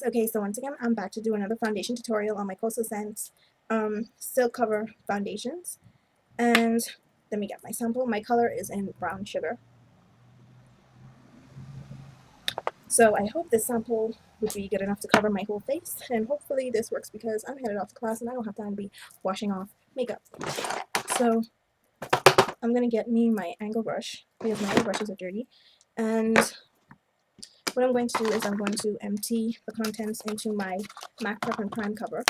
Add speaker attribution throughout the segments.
Speaker 1: Okay, so once again, I'm back to do another foundation tutorial on my Coastal Scents Silk Cover foundations. And let me get my sample. My color is in brown sugar. So I hope this sample would be good enough to cover my whole face. And hopefully this works because I'm headed off to class and I don't have time to be washing off makeup. So I'm going to get me my angle brush because my other brushes are dirty. And what I'm going to do is I'm going to empty the contents into my MAC Prep and Prime cover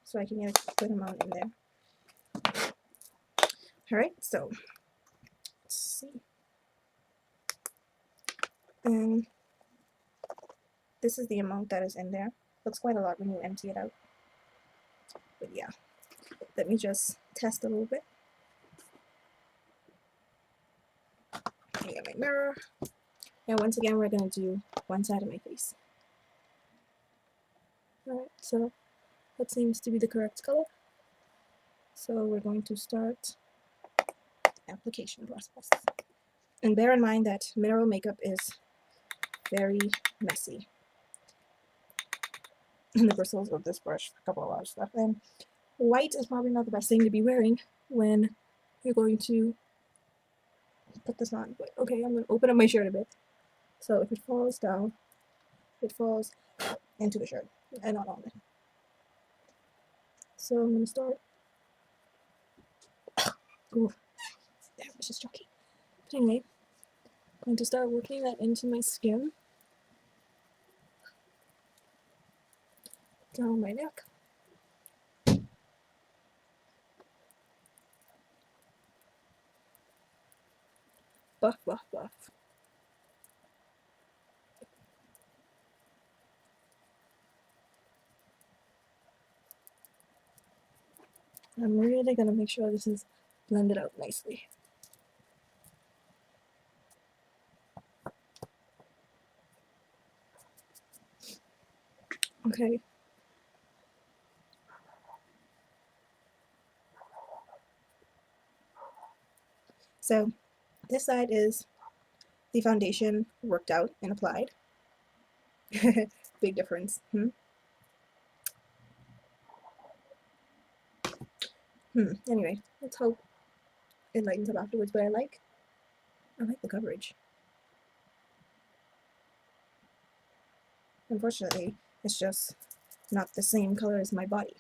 Speaker 1: so I can get a good amount in there. Alright, so let's see. And this is the amount that is in there. Looks quite a lot when you empty it out. But yeah, let me just test a little bit. I got my mirror. And once again, we're going to do one side of my face. Alright, so that seems to be the correct color. So we're going to start the application process. And bear in mind that mineral makeup is very messy. And the bristles of this brush, a couple of large stuff. And white is probably not the best thing to be wearing when you're going to put this on. But okay, I'm going to open up my shirt a bit. So if it falls down, it falls into the shirt and not on it. So I'm going to start. Ooh, that was just joking. But anyway, I'm going to start working that into my skin. Down my neck. Buff, buff, buff. I'm really going to make sure this is blended out nicely. Okay. So this side is the foundation worked out and applied. Big difference. Anyway, let's hope it lightens up afterwards, but I like the coverage. Unfortunately, it's just not the same color as my body.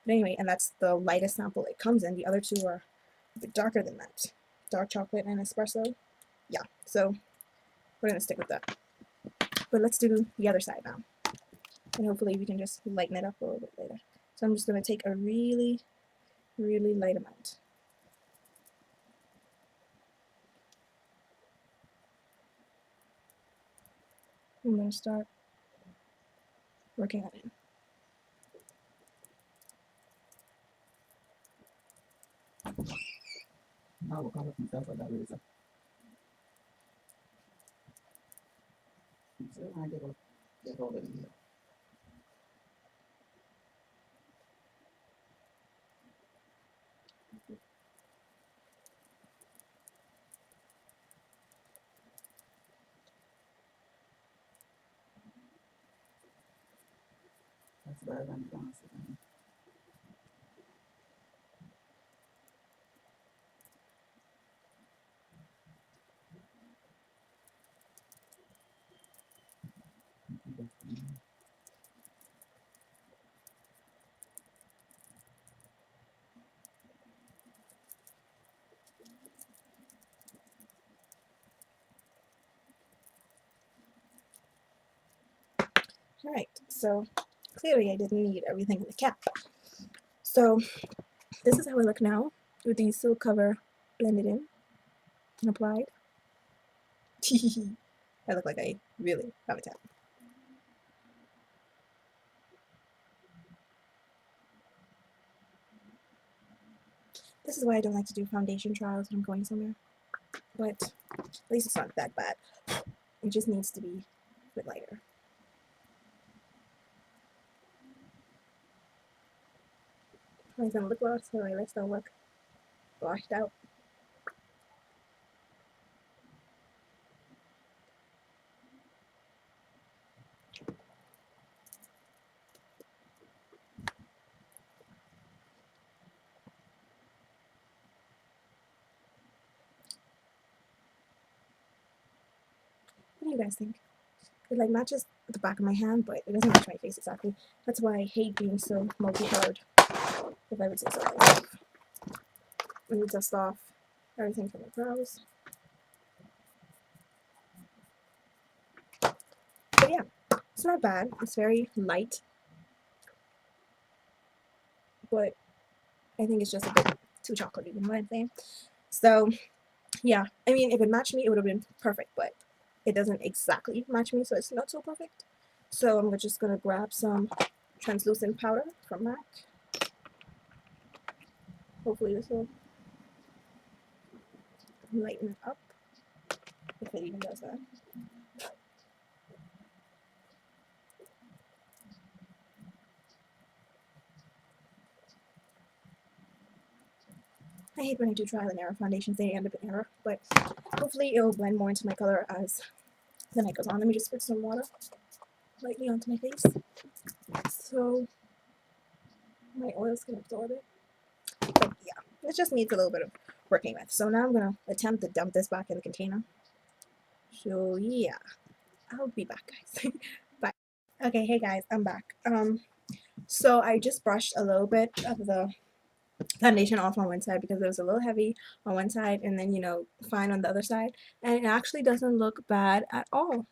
Speaker 1: But anyway, and that's the lightest sample it comes in. The other two are a bit darker than that. Dark chocolate and espresso. Yeah, so we're going to stick with that. But let's do the other side now. And hopefully we can just lighten it up a little bit later. So I'm just going to take a really, really light amount. I'm going to start working on it.
Speaker 2: That's better than glass.
Speaker 1: Alright, so clearly I didn't need everything in the cap. So this is how I look now with the silk cover blended in and applied. I look like I really have a tan. This is why I don't like to do foundation trials when I'm going somewhere. But at least it's not that bad. It just needs to be a bit lighter. Putting some lip gloss so my lips don't look washed out. do you guys think? It like matches the back of my hand, but it doesn't match my face exactly. That's why I hate being so multicolored, if I would say so myself. Let me dust off everything from the brows. But yeah, it's not bad. It's very light, but I think it's just a bit too chocolatey, you know what I'm saying? So yeah, I mean, if it matched me, it would have been perfect, but it doesn't exactly match me, so it's not so perfect. So I'm just gonna grab some translucent powder from MAC. Hopefully this will lighten it up, if it even does that. I hate when I do trial and error foundations, they end up in error, but hopefully it will blend more into my color as the night goes on. Let me just put some water lightly onto my face, so my oils can absorb it. But yeah, it just needs a little bit of working with. So now I'm going to attempt to dump this back in the container. So yeah, I'll be back, guys. Bye. Okay, hey guys, I'm back. So I just brushed a little bit of the foundation off on one side because it was a little heavy on one side and then, you know, fine on the other side. And it actually doesn't look bad at all.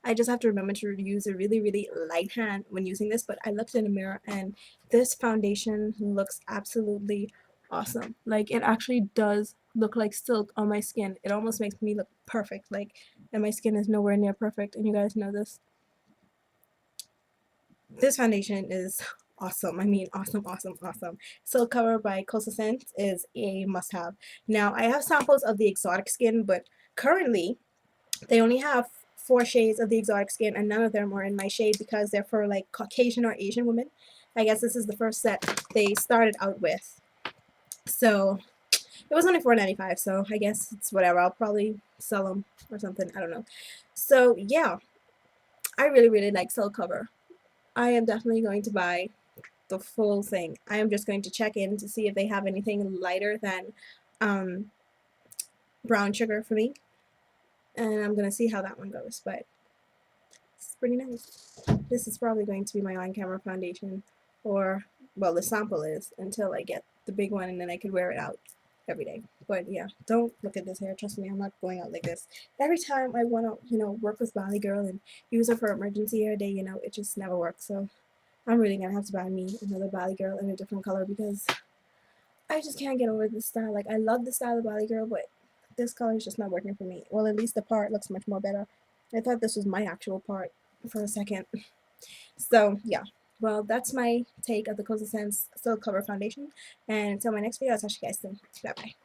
Speaker 1: I just have to remember to use a really, really light hand when using this, but I looked in the mirror and this foundation looks absolutely awesome. Like, it actually does look like silk on my skin. It almost makes me look perfect, like, and my skin is nowhere near perfect, and you guys know this. This foundation is awesome. I mean, awesome, awesome, awesome. Silk Cover by Cosrxsense is a must-have. Now, I have samples of the exotic skin, but currently they only have 4 shades of the exotic skin, and none of them are in my shade because they're for like Caucasian or Asian women. I guess this is the first set they started out with. So it was only $4.95, so I guess it's whatever. I'll probably sell them or something. I don't know. So yeah, I really, really like Silk Cover. I am definitely going to buy the full thing. I am just going to check in to see if they have anything lighter than brown sugar for me. And I'm going to see how that one goes, but it's pretty nice. This is probably going to be my on-camera foundation, or, well, the sample is, until I get the big one and then I can wear it out every day. But yeah, don't look at this hair. Trust me, I'm not going out like this. Every time I want to, you know, work with Bali Girl and use her for emergency hair day, you know, it just never works. So I'm really going to have to buy me another Bali Girl in a different color because I just can't get over this style. Like, I love the style of Bali Girl, but this color is just not working for me. Well, at least the part looks much more better. I thought this was my actual part for a second. So, yeah. Well, that's my take of the Cosrxsense Silk Cover Foundation. And until my next video, I'll talk to you guys soon. Bye-bye.